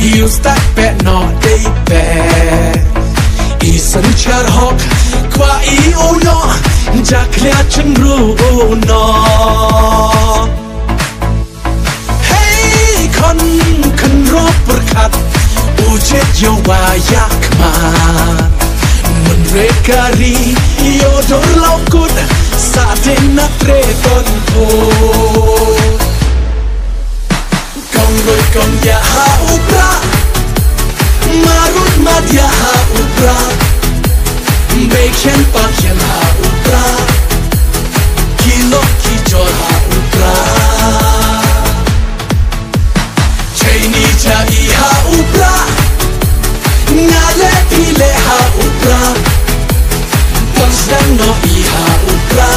You stack bet no day bet Isan char hok Kwa I uno Jak liat chân ru no Hey kon kan rop berkat Ujet yo wayak ma Menrekari yo dor laukut Sate natre tonpo Kong roi kong ya ha upra Marut mad ya ha upra Beken pakyan ha upra Kilo kijor ha upra Chaini cha I ha upra Ngale pile ha upra Ponsdan no I ha upra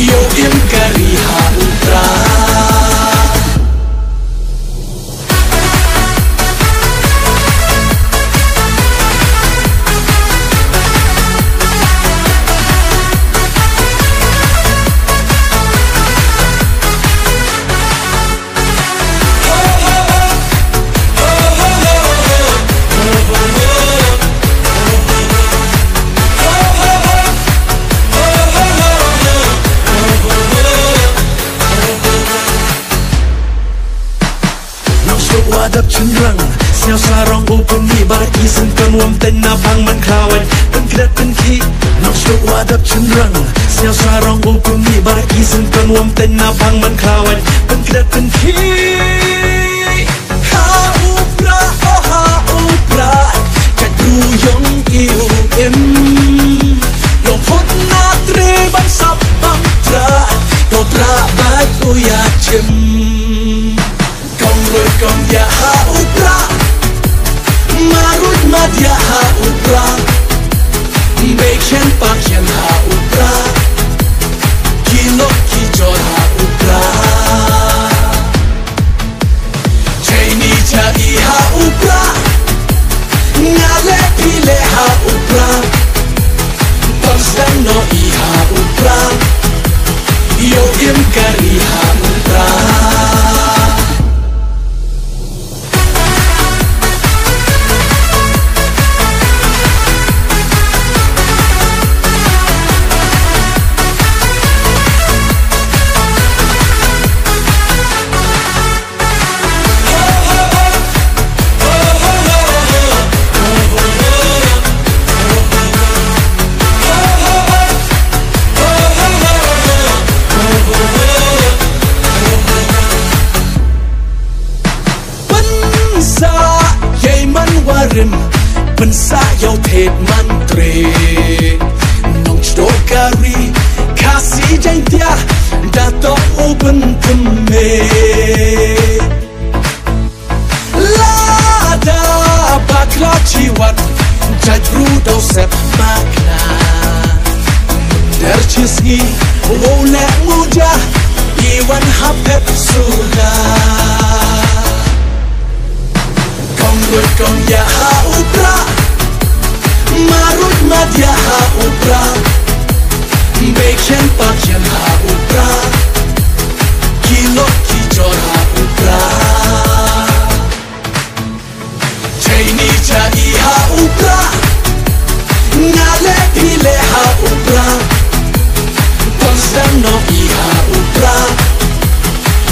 Yo im kari ha upra Wadap cenderang Siau sarong upun ni Barat isen kan wam ten nabang man kawan Pen kedat pen ki Nok stuk wadap cenderang Siau sarong upun ni Barat isen kan wam ten nabang man kawan Pen kedat pen ki Ha upra oh ha upra Kat duyong iu im Long phut na tre ban sap bang tra Do tra bat uya cem Kong ya ha upra Marut mad ya ha upra Beken pakyan ha upra Kilo kijor ha upra Chaini cha I ha upra Ngale pile ha upra Ponsdan no I ha upra Yo im kari ha upra Pensa yau thet mantre Nong stokari Kasih jantia Dato uben teme Lada bakla ciwat Jajru dau sep makna Dercisgi Wole muda Iwan hapet sudah Kong ya ha upra Marut mad ya ha upra Beken pakyan ha upra Kilo kijor ha upra Chaini cha I ha upra Ngale pile ha upra Ponsdan no I ha upra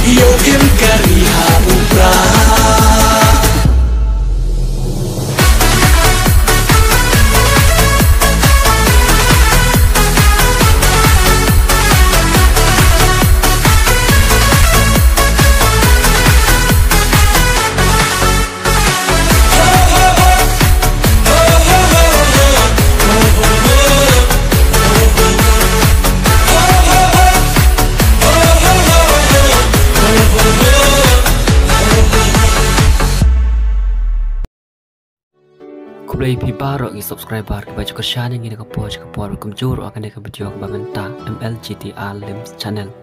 Yo im kari ha upra Play pibaro i subscriber ke baca kesana ini ke poj ke por kumjur akan dek video kebangan ta MLGTR Limbs channel.